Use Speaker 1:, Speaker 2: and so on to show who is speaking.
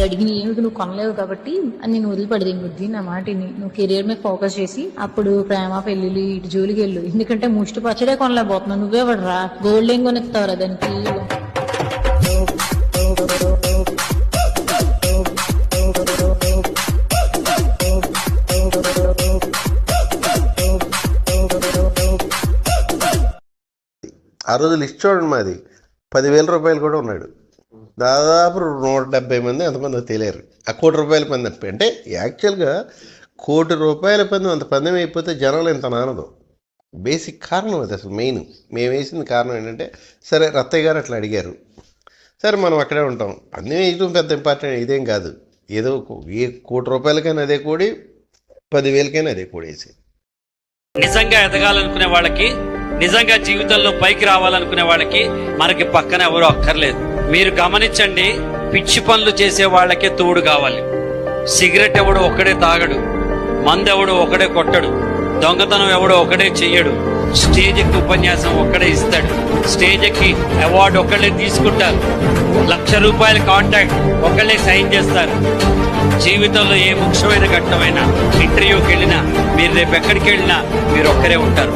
Speaker 1: అడిగిన ఏమిటి నువ్వు కొనలేవు కాబట్టి అని నేను వదిలిపడేది బుద్ధి నా మాటిని నువ్వు కెరియర్ మీద ఫోకస్ చేసి అప్పుడు ప్రేమ పెళ్లిళ్ళు ఇటు జోలికి వెళ్ళు. ఎందుకంటే ముష్టి పచ్చడే కొనలేకపోతున్నావు, నువ్వే పడరా గోల్డ్ ఏం కొనిస్తావురా దానికి.
Speaker 2: ఆ రోజు లిస్ట్ చూడండి, మాది 10,000 రూపాయలు కూడా ఉన్నాడు. దాదాపు 170 మంది అంతమంది తెలియరు. ఆ ₹1,00,00,000 పందెం అంటే యాక్చువల్గా ₹1,00,00,000 అంత పందెం అయిపోతే జనాలు ఇంత నానదు. బేసిక్ కారణం అది. అసలు మెయిన్ మేము వేసిన కారణం ఏంటంటే, సరే రత్తయ్య గారు అట్లా అడిగారు, సరే మనం అక్కడే ఉంటాం, పందెం వేయడం పెద్ద ఇంపార్టెంట్ ఇదేం కాదు. ఏదో ₹1,00,00,000 అదే కోడి, 10,000 అదే కోడి వేసి.
Speaker 3: నిజంగా ఎదగాలనుకునే వాళ్ళకి, నిజంగా జీవితంలో పైకి రావాలనుకునే వాళ్ళకి మనకి పక్కన ఎవరు అక్కర్లేదు. మీరు గమనించండి, పిచ్చి పనులు చేసే వాళ్ళకే తోడు కావాలి. సిగరెట్ ఎవడు ఒక్కడే తాగడు, మందు ఎవడు ఒకడే కొట్టడు, దొంగతనం ఎవడో ఒకడే చెయ్యడు, స్టేజ్ ఎక్కి ఉపన్యాసం ఒక్కడే ఇస్తాడు, స్టేజ్ ఎక్కి అవార్డు ఒకళ్ళే తీసుకుంటారు, ₹1,00,000 కాంట్రాక్ట్ ఒకళ్ళే సైన్ చేస్తారు. జీవితంలో ఏ ముఖ్యమైన ఘట్టమైనా, ఇంటర్వ్యూకి వెళ్ళినా, మీరు రేపు ఎక్కడికి వెళ్ళినా మీరు ఒక్కరే ఉంటారు.